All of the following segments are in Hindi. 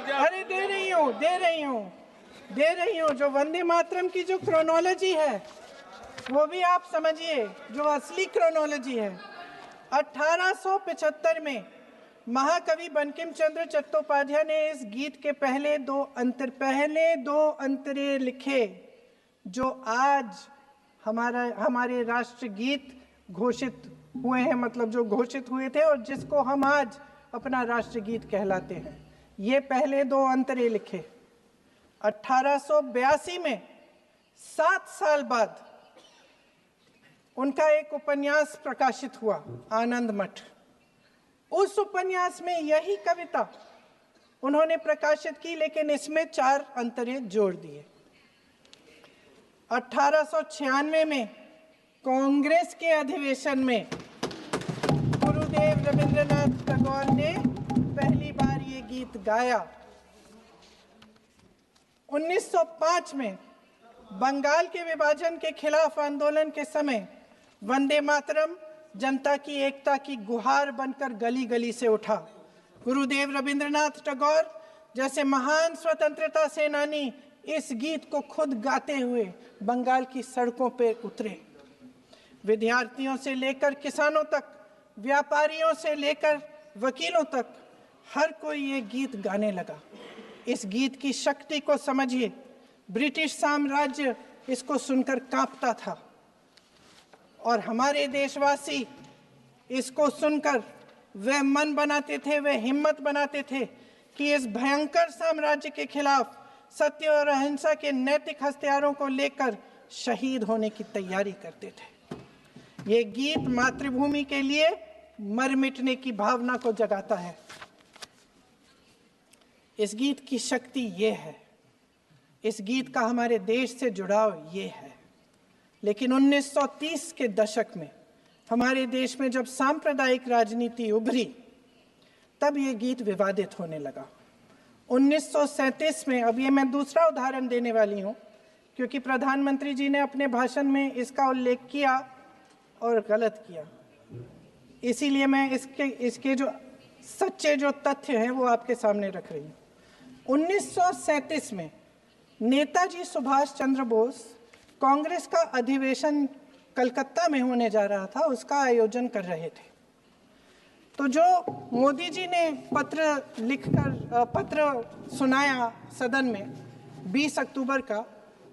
अरे दे रही हूँ। जो वंदे मातरम की जो क्रोनोलॉजी है वो भी आप समझिए, जो असली क्रोनोलॉजी है। 1875 में महाकवि बंकिम चंद्र चट्टोपाध्याय ने इस गीत के पहले दो अंतरे लिखे, जो आज हमारे राष्ट्रगीत घोषित हुए हैं, मतलब जो घोषित हुए थे और जिसको हम आज अपना राष्ट्रगीत कहलाते हैं। ये पहले दो अंतरे लिखे 1882 में। 7 साल बाद उनका एक उपन्यास प्रकाशित हुआ, आनंद मठ। उस उपन्यास में यही कविता उन्होंने प्रकाशित की, लेकिन इसमें 4 अंतरे जोड़ दिए। 1896 में कांग्रेस के अधिवेशन में गुरुदेव रविंद्रनाथ टैगोर ने पहली बार ये गीत गाया। 1905 में बंगाल के विभाजन के खिलाफ आंदोलन के समय वंदे मातरम जनता की एकता की गुहार बनकर गली गली से उठा। गुरुदेव रविंद्रनाथ टैगोर जैसे महान स्वतंत्रता सेनानी इस गीत को खुद गाते हुए बंगाल की सड़कों पर उतरे। विद्यार्थियों से लेकर किसानों तक, व्यापारियों से लेकर वकीलों तक, हर कोई ये गीत गाने लगा। इस गीत की शक्ति को समझिए। ब्रिटिश साम्राज्य इसको सुनकर कांपता था और हमारे देशवासी इसको सुनकर वह मन बनाते थे, वह हिम्मत बनाते थे कि इस भयंकर साम्राज्य के खिलाफ सत्य और अहिंसा के नैतिक हथियारों को लेकर शहीद होने की तैयारी करते थे। ये गीत मातृभूमि के लिए मर मिटने की भावना को जगाता है। इस गीत की शक्ति ये है, इस गीत का हमारे देश से जुड़ाव ये है। लेकिन 1930 के दशक में हमारे देश में जब सांप्रदायिक राजनीति उभरी, तब ये गीत विवादित होने लगा। 1937 में, अब ये मैं दूसरा उदाहरण देने वाली हूँ क्योंकि प्रधानमंत्री जी ने अपने भाषण में इसका उल्लेख किया और गलत किया, इसीलिए मैं इसके जो सच्चे जो तथ्य हैं वो आपके सामने रख रही हूँ। 1937 में नेताजी सुभाष चंद्र बोस कांग्रेस का अधिवेशन कलकत्ता में होने जा रहा था, उसका आयोजन कर रहे थे। तो जो मोदी जी ने पत्र सुनाया सदन में 20 अक्टूबर का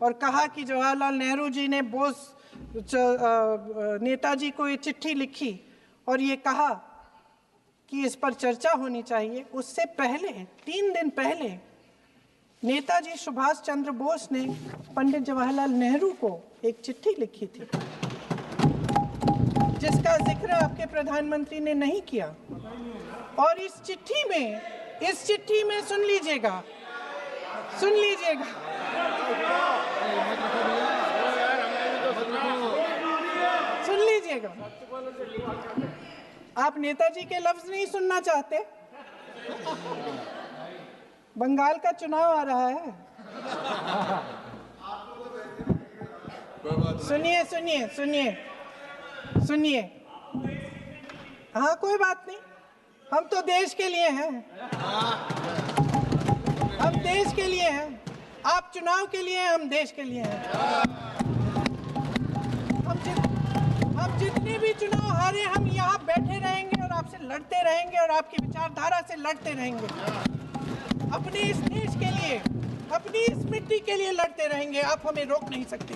और कहा कि जवाहरलाल नेहरू जी ने नेताजी को ये चिट्ठी लिखी और ये कहा कि इस पर चर्चा होनी चाहिए, उससे पहले 3 दिन पहले नेताजी सुभाष चंद्र बोस ने पंडित जवाहरलाल नेहरू को एक चिट्ठी लिखी थी, जिसका जिक्र आपके प्रधानमंत्री ने नहीं किया। और इस चिट्ठी में सुन लीजिएगा, आप नेताजी के लफ्ज नहीं सुनना चाहते? बंगाल का चुनाव आ रहा है। सुनिए। हाँ, कोई बात नहीं, हम तो देश के लिए हैं। हम देश के लिए हैं, आप चुनाव के लिए हैं, हम देश के लिए हैं। हम जितने भी चुनाव हारे, हम यहाँ बैठे रहेंगे और आपसे लड़ते रहेंगे और आपकी विचारधारा से लड़ते रहेंगे। अपने इस देश के लिए, अपनी इस मिट्टी के लिए लड़ते रहेंगे। आप हमें रोक नहीं सकते।